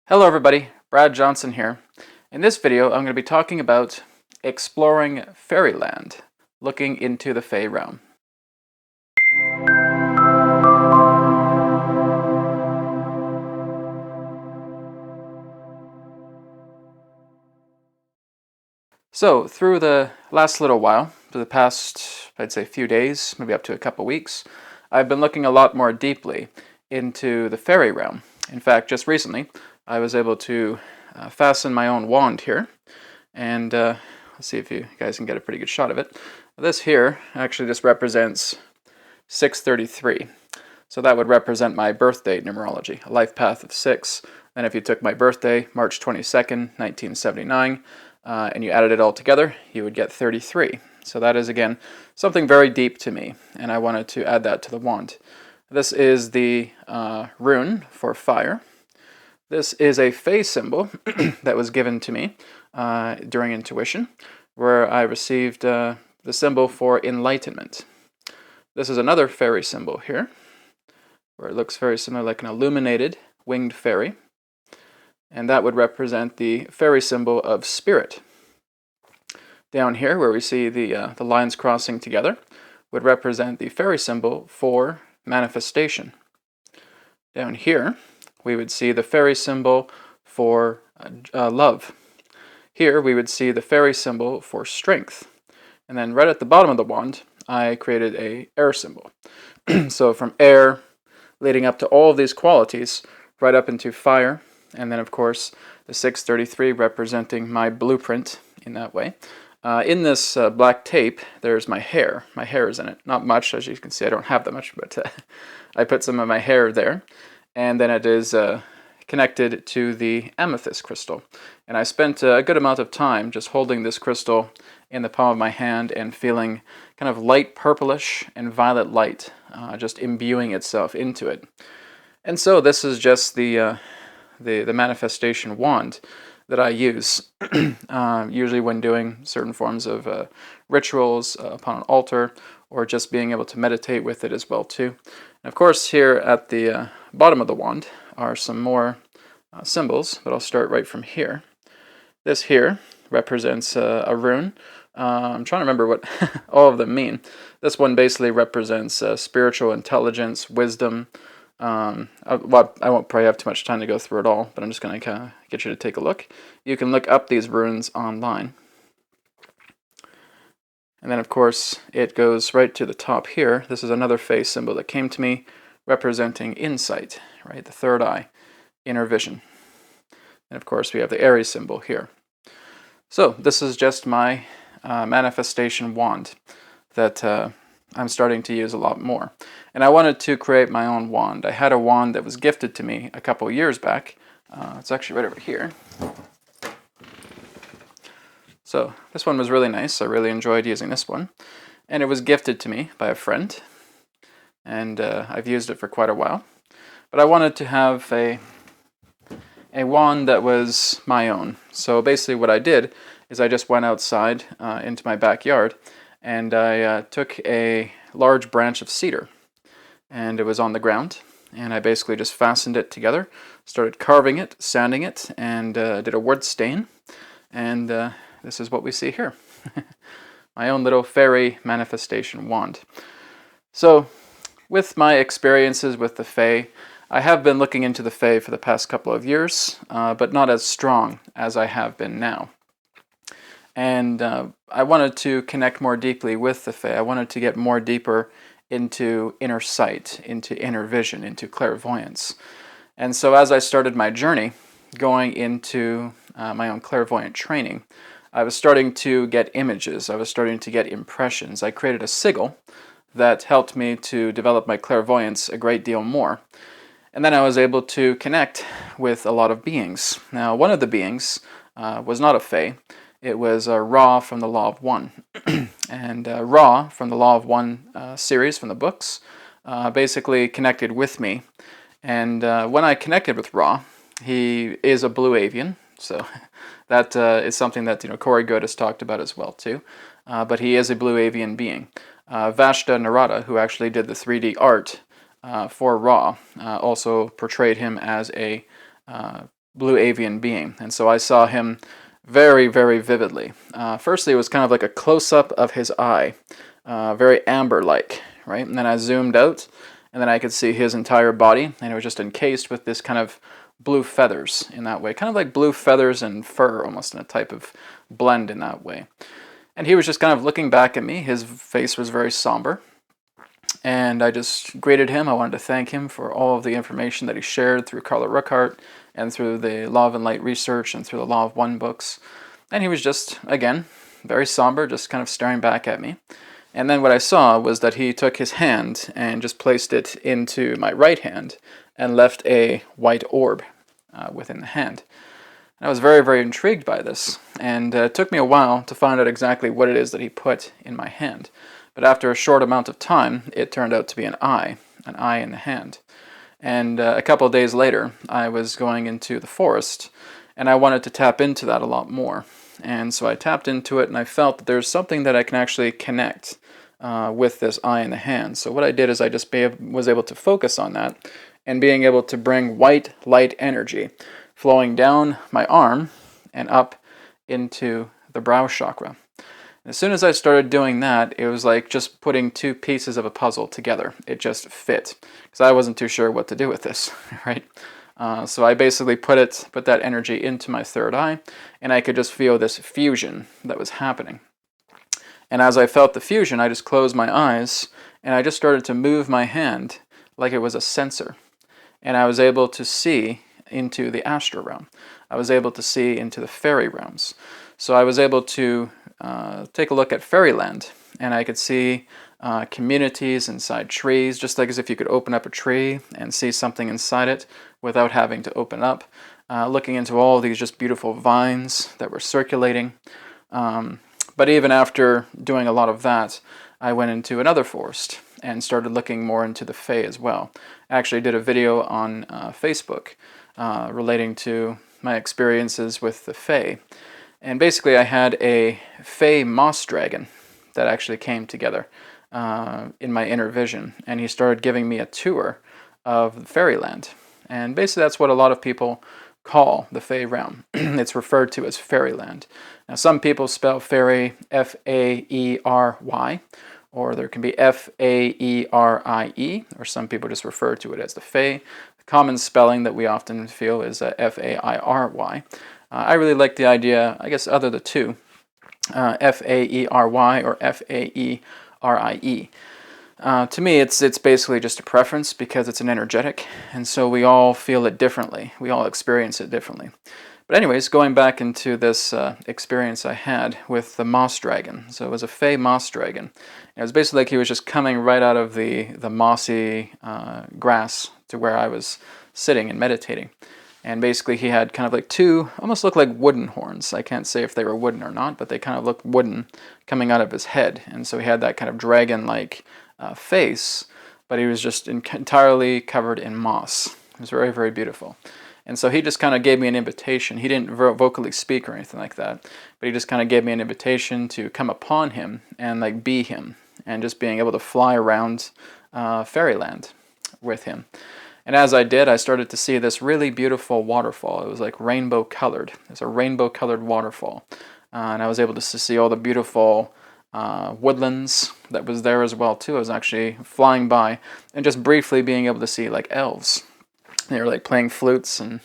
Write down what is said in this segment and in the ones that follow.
Hello everybody, Brad Johnson here. In this video I'm going to be talking about exploring Faerieland, looking into the Fae realm. So through the last little while, for the past I'd say few days, maybe up to a couple weeks, I've been looking a lot more deeply into the fairy realm. In fact, just recently I was able to fasten my own wand here, and let's see if you guys can get a pretty good shot of it. This here actually just represents 633. So that would represent my birth date numerology, a life path of 6. And if you took my birthday, March 22nd, 1979, and you added it all together, you would get 33. So that is, again, something very deep to me, and I wanted to add that to the wand. This is the rune for fire. This is a Fae symbol that was given to me during intuition, where I received the symbol for enlightenment. This is another fairy symbol here, where it looks very similar, like an illuminated winged fairy, and that would represent the fairy symbol of spirit. Down here, where we see the lines crossing together, would represent the fairy symbol for manifestation. Down here, we would see the fairy symbol for love. Here, we would see the fairy symbol for strength. And then right at the bottom of the wand, I created a air symbol. So from air, leading up to all of these qualities, right up into fire, and then of course the 633 representing my blueprint in that way. In this black tape, there's my hair. My hair is in it. Not much, as you can see, I don't have that much, but I put some of my hair there. And then it is connected to the amethyst crystal. And I spent a good amount of time just holding this crystal in the palm of my hand and feeling kind of light purplish and violet light just imbuing itself into it. And so this is just the manifestation wand that I use usually when doing certain forms of rituals upon an altar, or just being able to meditate with it as well too. And of course, here at the bottom of the wand are some more symbols, but I'll start right from here. This here represents a rune. I'm trying to remember what all of them mean. This one basically represents spiritual intelligence, wisdom. I won't probably have too much time to go through it all, but I'm just going to kind of get you to take a look. You can look up these runes online. And then, of course, it goes right to the top here. This is another Fae symbol that came to me, representing insight, right? The third eye, inner vision. And, of course, we have the Aries symbol here. So, this is just my manifestation wand that I'm starting to use a lot more. And I wanted to create my own wand. I had a wand that was gifted to me a couple years back. It's actually right over here. So this one was really nice. I really enjoyed using this one. And it was gifted to me by a friend. And I've used it for quite a while. But I wanted to have a wand that was my own. So basically what I did is I just went outside into my backyard, and I took a large branch of cedar, and it was on the ground, and I basically just fastened it together, started carving it, sanding it, and did a wood stain, and this is what we see here. My own little fairy manifestation wand. So, with my experiences with the Fae, I have been looking into the Fae for the past couple of years, but not as strong as I have been now. And I wanted to connect more deeply with the Fae. I wanted to get more deeper into inner sight, into inner vision, into clairvoyance. And so as I started my journey going into my own clairvoyant training, I was starting to get images. I was starting to get impressions. I created a sigil that helped me to develop my clairvoyance a great deal more. And then I was able to connect with a lot of beings. Now, one of the beings was not a Fae. It was Ra from the Law of One. And Ra from the Law of One series from the books basically connected with me. And when I connected with Ra, he is a blue avian, so that is something that Corey Good has talked about as well too. But he is a blue avian being. Vashta Narada, who actually did the 3D art for Ra, also portrayed him as a blue avian being. And so I saw him very, very vividly. Firstly, it was kind of like a close-up of his eye, very amber-like, right? And then I zoomed out, and then I could see his entire body, and it was just encased with this kind of blue feathers in that way, kind of like blue feathers and fur, almost in a type of blend in that way. And he was just kind of looking back at me. His face was very somber. And I just greeted him. I wanted to thank him for all of the information that he shared through Carla Ruckart and through the Law of Enlight research and through the Law of One books. And he was just, again, very somber, just kind of staring back at me. And then what I saw was that he took his hand and just placed it into my right hand and left a white orb within the hand. And I was very, very intrigued by this. And it took me a while to find out exactly what it is that he put in my hand. But after a short amount of time, it turned out to be an eye in the hand. And a couple of days later, I was going into the forest, and I wanted to tap into that a lot more. And so I tapped into it, and I felt that there's something that I can actually connect with this eye in the hand. So what I did is I just was able to focus on that, and being able to bring white light energy flowing down my arm and up into the brow chakra. As soon as I started doing that, it was like just putting two pieces of a puzzle together. It just fit, because I wasn't too sure what to do with this, right? So I basically put that energy into my third eye, and I could just feel this fusion that was happening. And as I felt the fusion, I just closed my eyes, and I just started to move my hand like it was a sensor. And I was able to see into the astral realm. I was able to see into the fairy realms. So I was able to take a look at Faerieland, and I could see communities inside trees, just like as if you could open up a tree and see something inside it without having to open up. Looking into all these just beautiful vines that were circulating. But even after doing a lot of that, I went into another forest and started looking more into the Fae as well. I actually did a video on Facebook relating to my experiences with the Fae. And basically I had a Fae moss dragon that actually came together in my inner vision. And he started giving me a tour of Faerieland. And basically that's what a lot of people call the Fae realm. It's referred to as Faerieland. Now some people spell fairy F-A-E-R-Y, or there can be F-A-E-R-I-E, or some people just refer to it as the Fae. The common spelling that we often feel is F-A-I-R-Y. I really like the idea, I guess, other the two, F-A-E-R-Y or F-A-E-R-I-E. To me, it's basically just a preference because it's an energetic, and so we all feel it differently. We all experience it differently. But anyways, going back into this experience I had with the moss dragon. So it was a Fae moss dragon. It was basically like he was just coming right out of the mossy grass to where I was sitting and meditating. And basically he had kind of like two, almost looked like wooden horns. I can't say if they were wooden or not, but they kind of looked wooden coming out of his head. And so he had that kind of dragon-like face, but he was just entirely covered in moss. It was very, very beautiful. And so he just kind of gave me an invitation. He didn't vocally speak or anything like that, but he just kind of gave me an invitation to come upon him and like be him, and just being able to fly around Faerieland with him. And as I did, I started to see this really beautiful waterfall. It was like rainbow colored. It's a rainbow colored waterfall. And I was able to see all the beautiful woodlands that was there as well too. I was actually flying by and just briefly being able to see like elves. They were like playing flutes and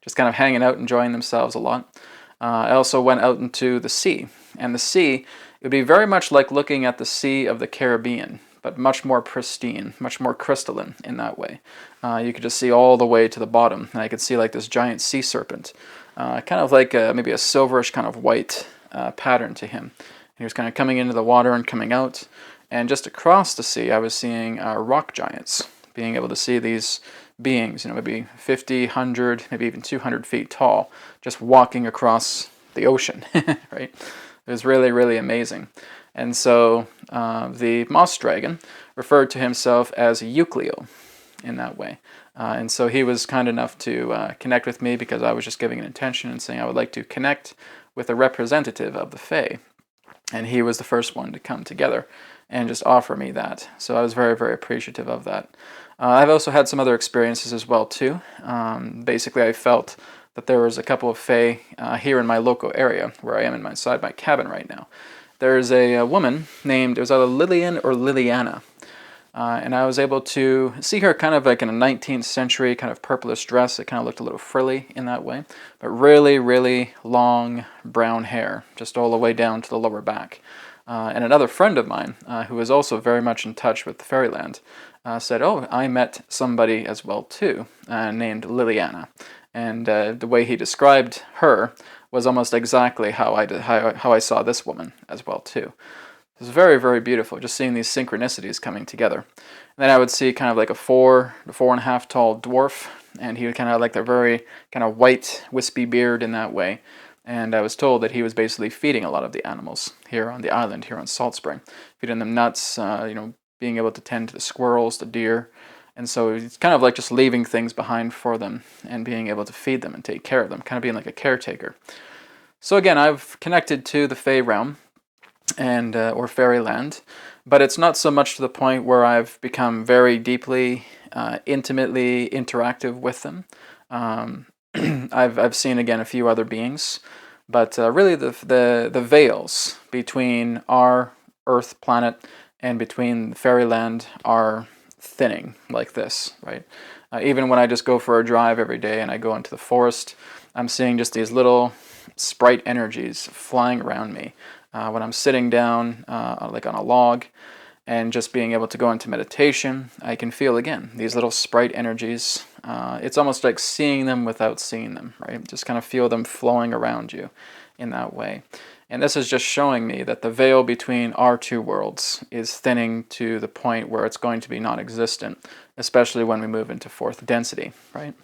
just kind of hanging out, enjoying themselves a lot. I also went out into the sea. And the sea, it would be very much like looking at the Sea of the Caribbean, but much more pristine, much more crystalline in that way. You could just see all the way to the bottom, and I could see like this giant sea serpent, kind of like maybe a silverish kind of white pattern to him. He was kind of coming into the water and coming out, and just across the sea I was seeing rock giants, being able to see these beings, maybe 50, 100, maybe even 200 feet tall, just walking across the ocean, right? It was really, really amazing. And so the moss dragon referred to himself as Euclio in that way. And so he was kind enough to connect with me because I was just giving an intention and saying I would like to connect with a representative of the Fae. And he was the first one to come together and just offer me that. So I was very, very appreciative of that. I've also had some other experiences as well too. Basically I felt that there was a couple of Fae here in my local area, where I am inside my cabin right now. There's a woman named, it was either Lillian or Liliana, and I was able to see her kind of like in a 19th century kind of purplish dress. It kind of looked a little frilly in that way, but really, really long brown hair, just all the way down to the lower back. And another friend of mine, who was also very much in touch with the Faerieland, said, "Oh, I met somebody as well too, named Liliana." And the way he described her was almost exactly how I saw this woman as well too. It was very, very beautiful, just seeing these synchronicities coming together. And then I would see kind of like a 4 to 4.5 tall dwarf, and he would kind of have like the very kind of white, wispy beard in that way. And I was told that he was basically feeding a lot of the animals here on the island, here on Salt Spring, feeding them nuts, being able to tend to the squirrels, the deer. And so it's kind of like just leaving things behind for them and being able to feed them and take care of them, kind of being like a caretaker. So again, I've connected to the Fae realm and or Faerieland, but it's not so much to the point where I've become very deeply, intimately interactive with them. I've seen again a few other beings, but really the veils between our Earth planet and between Faerieland are thinning like this, right? Even when I just go for a drive every day and I go into the forest, I'm seeing just these little sprite energies flying around me. When I'm sitting down, like on a log, and just being able to go into meditation, I can feel again these little sprite energies. It's almost like seeing them without seeing them, right? Just kind of feel them flowing around you in that way. And this is just showing me that the veil between our two worlds is thinning to the point where it's going to be non-existent, especially when we move into fourth density, right?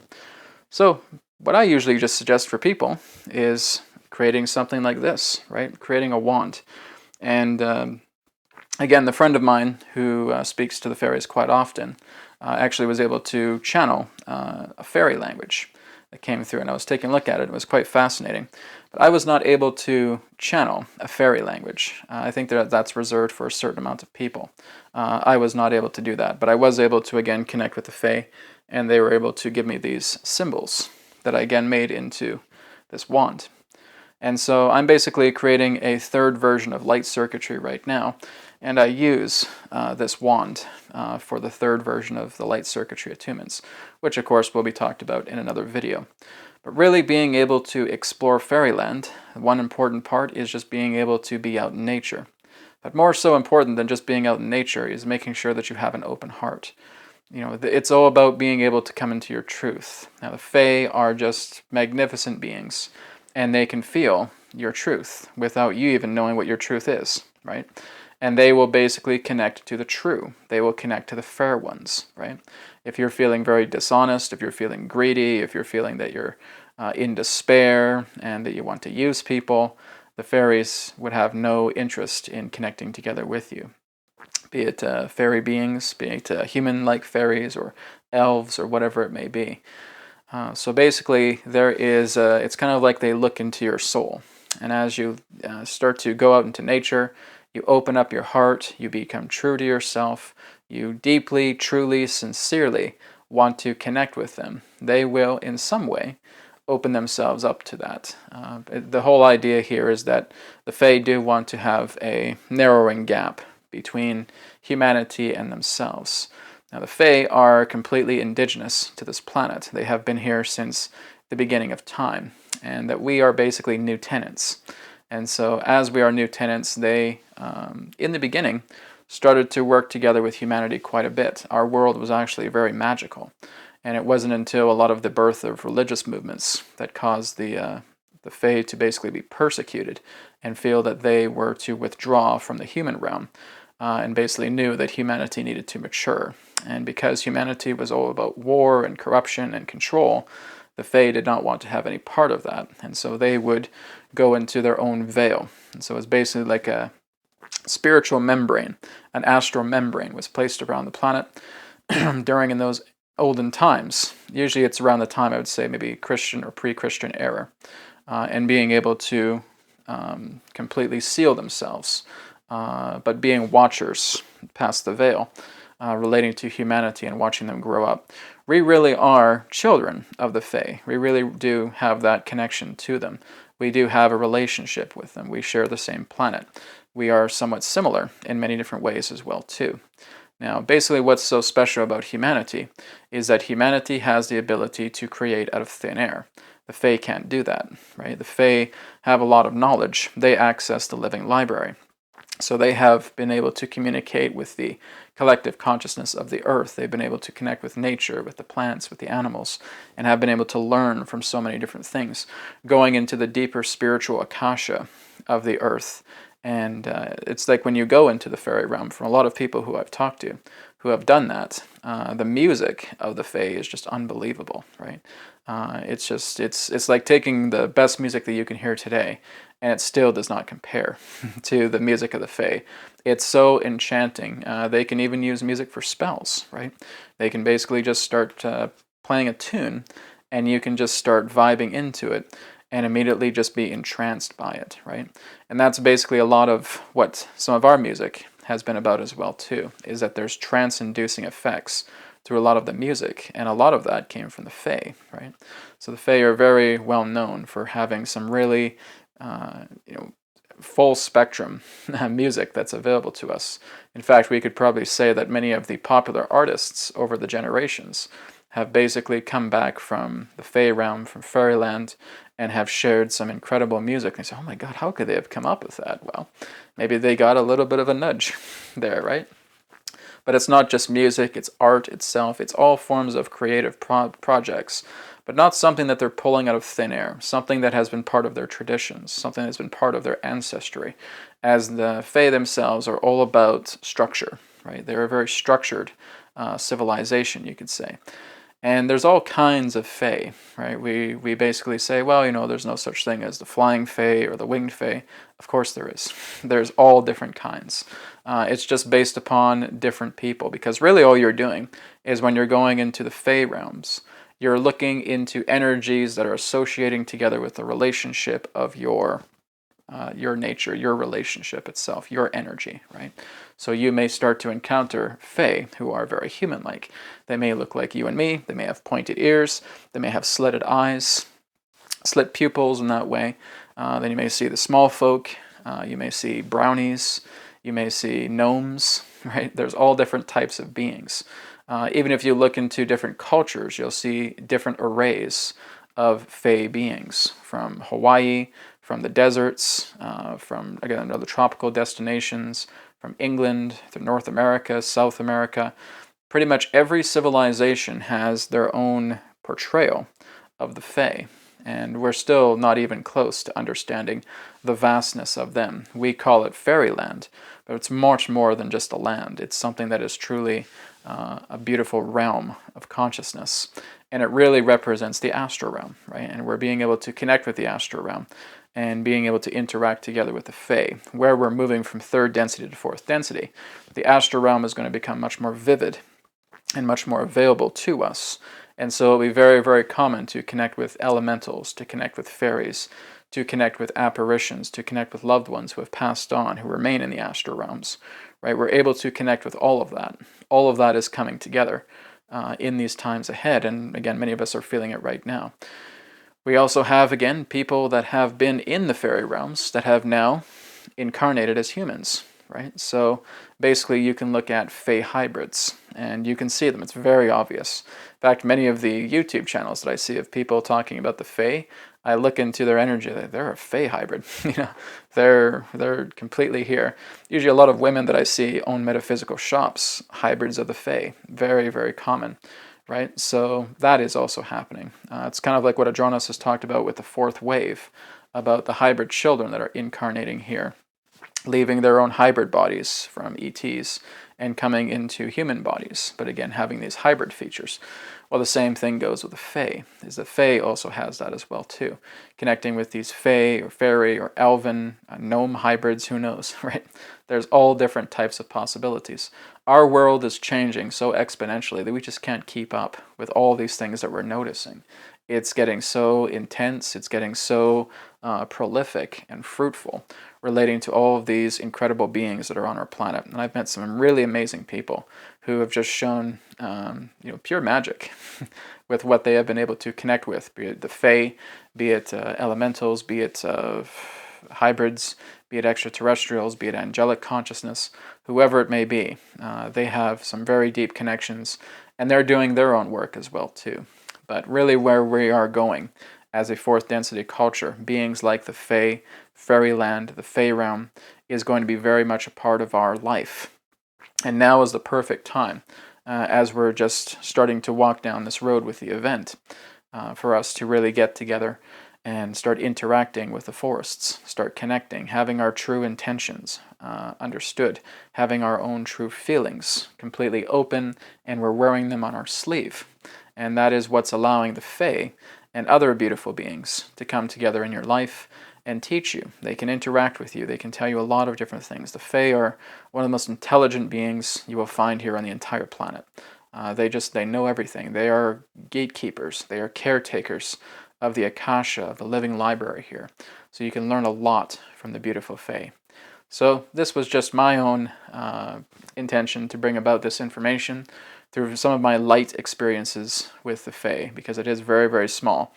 So what I usually just suggest for people is creating something like this, right? Creating a wand. And again, the friend of mine who speaks to the fairies quite often actually was able to channel a fairy language that came through, and I was taking a look at it. It was quite fascinating. But I was not able to channel a fairy language. I think that that's reserved for a certain amount of people. I was not able to do that, but I was able to, again, connect with the Fae, and they were able to give me these symbols that I, again, made into this wand. And so I'm basically creating a third version of light circuitry right now, and I use this wand for the third version of the light circuitry attunements, which of course will be talked about in another video. But really being able to explore Faerieland, one important part is just being able to be out in nature. But more so important than just being out in nature is making sure that you have an open heart. You know, it's all about being able to come into your truth. Now the Fae are just magnificent beings, and they can feel your truth without you even knowing what your truth is, right? And they will basically connect to the true. They will connect to the fair ones, right? If you're feeling very dishonest, if you're feeling greedy, if you're feeling that you're in despair and that you want to use people, the fairies would have no interest in connecting together with you. Be it fairy beings, be it human-like fairies or elves or whatever it may be. So basically, there is, it's kind of like they look into your soul. And as you start to go out into nature, you open up your heart, you become true to yourself, you deeply, truly, sincerely want to connect with them. They will, in some way, open themselves up to that. The whole idea here is that the Fae do want to have a narrowing gap between humanity and themselves. Now, the Fae are completely indigenous to this planet. They have been here since the beginning of time, and that we are basically new tenants. And so as we are new tenants, they, in the beginning, started to work together with humanity quite a bit. Our world was actually very magical, and it wasn't until a lot of the birth of religious movements that caused the Fae to basically be persecuted and feel that they were to withdraw from the human realm, and basically knew that humanity needed to mature. And because humanity was all about war and corruption and control, the Fae did not want to have any part of that, and so they would go into their own veil. And so it's basically like a spiritual membrane, an astral membrane was placed around the planet during in those olden times. Usually it's around the time, I would say, maybe Christian or pre-Christian era, and being able to completely seal themselves, but being watchers past the veil. relating to humanity and watching them grow up. We really are children of the Fae. We really do have that connection to them. We do have a relationship with them. We share the same planet. We are somewhat similar in many different ways as well, too. Now, basically what's so special about humanity is that humanity has the ability to create out of thin air. The Fae can't do that, right? The Fae have a lot of knowledge. They access the living library. So they have been able to communicate with the collective consciousness of the earth. They've been able to connect with nature, with the plants, with the animals, and have been able to learn from so many different things, going into the deeper spiritual akasha of the earth. And it's like when you go into the fairy realm, from a lot of people who I've talked to who have done that, the music of the Fae is just unbelievable, right? It's like taking the best music that you can hear today, and it still does not compare to the music of the Fae. It's so enchanting. They can even use music for spells, right? They can basically just start playing a tune, and you can just start vibing into it, and immediately just be entranced by it, right? And that's basically a lot of what some of our music has been about as well too, is that there's trance-inducing effects through a lot of the music, and a lot of that came from the Fae, right? So the Fae are very well known for having some really, full spectrum music that's available to us. In fact, we could probably say that many of the popular artists over the generations have basically come back from the Fae realm, from Faerieland, and have shared some incredible music. And they say, oh my God, how could they have come up with that? Well, maybe they got a little bit of a nudge there, right? But it's not just music, it's art itself, it's all forms of creative projects, but not something that they're pulling out of thin air, something that has been part of their traditions, something that's been part of their ancestry, as the Fae themselves are all about structure, right? They're a very structured civilization, you could say. And there's all kinds of Fae, right? We basically say, well, there's no such thing as the flying Fae or the winged Fae. Of course there is. There's all different kinds. It's just based upon different people, because really all you're doing is when you're going into the Fae realms, you're looking into energies that are associating together with the relationship of your nature, your relationship itself, your energy, right? So you may start to encounter Fae who are very human-like. They may look like you and me. They may have pointed ears. They may have slitted eyes, slit pupils in that way. Then you may see the small folk. You may see brownies. You may see gnomes, right? There's all different types of beings. Even if you look into different cultures, you'll see different arrays of Fae beings, from Hawaii, from the deserts, from, again, other tropical destinations, from England to North America, South America. Pretty much every civilization has their own portrayal of the Fae, and we're still not even close to understanding the vastness of them. We call it Faerieland, but it's much more than just a land. It's something that is truly a beautiful realm of consciousness, and it really represents the astral realm, right? And we're being able to connect with the astral realm and being able to interact together with the Fae, where we're moving from third density to fourth density. The astral realm is going to become much more vivid and much more available to us. And so it'll be very, very common to connect with elementals, to connect with fairies, to connect with apparitions, to connect with loved ones who have passed on, who remain in the astral realms, right? We're able to connect with all of that. All of that is coming together in these times ahead, and again, many of us are feeling it right now. We also have, again, people that have been in the fairy realms that have now incarnated as humans, right? So basically you can look at Fae hybrids and you can see them. It's very obvious. In fact, many of the YouTube channels that I see of people talking about the Fae, I look into their energy. They're a Fae hybrid. They're completely here. Usually a lot of women that I see own metaphysical shops, hybrids of the Fae. Very, very common. Right, so that is also happening. It's kind of like what Adronos has talked about with the fourth wave, about the hybrid children that are incarnating here, leaving their own hybrid bodies from ETs and coming into human bodies, but again, having these hybrid features. Well, the same thing goes with the Fae, is the Fae also has that as well too, connecting with these Fae or fairy or elven, gnome hybrids, who knows, right? There's all different types of possibilities. Our world is changing so exponentially that we just can't keep up with all these things that we're noticing. It's getting so intense, it's getting so prolific and fruitful, relating to all of these incredible beings that are on our planet. And I've met some really amazing people who have just shown pure magic with what they have been able to connect with, be it the Fae, be it elementals, be it hybrids, be it extraterrestrials, be it angelic consciousness, whoever it may be. They have some very deep connections, and they're doing their own work as well too. But really where we are going as a fourth density culture, beings like the Fae, Faerieland, the Fae realm, is going to be very much a part of our life. And now is the perfect time, as we're just starting to walk down this road with the event, for us to really get together and start interacting with the forests, start connecting, having our true intentions understood, having our own true feelings completely open, and we're wearing them on our sleeve. And that is what's allowing the Fae and other beautiful beings to come together in your life and teach you. They can interact with you. They can tell you a lot of different things. The Fae are one of the most intelligent beings you will find here on the entire planet. They know everything. They are gatekeepers. They are caretakers of the Akasha, of the living library here. So you can learn a lot from the beautiful Fae. So this was just my own intention to bring about this information through some of my light experiences with the Fae, because it is very, very small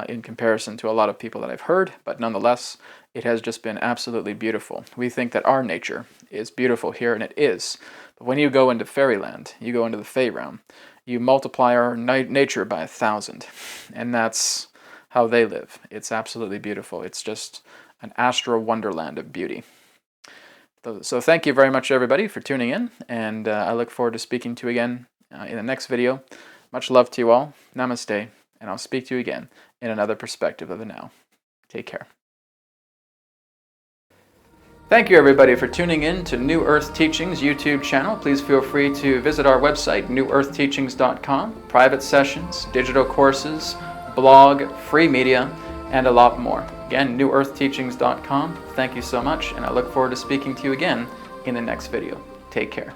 in comparison to a lot of people that I've heard, but nonetheless, it has just been absolutely beautiful. We think that our nature is beautiful here, and it is. But when you go into Faerieland, you go into the Fae realm, you multiply our nature by 1,000, and that's how they live. It's absolutely beautiful. It's just an astral wonderland of beauty. So thank you very much, everybody, for tuning in, and I look forward to speaking to you again in the next video. Much love to you all. Namaste, and I'll speak to you again in another perspective of the now. Take care. Thank you, everybody, for tuning in to New Earth Teachings YouTube channel. Please feel free to visit our website, newearthteachings.com. Private sessions, digital courses, blog, free media, and a lot more. Again, newearthteachings.com. Thank you so much, and I look forward to speaking to you again in the next video. Take care.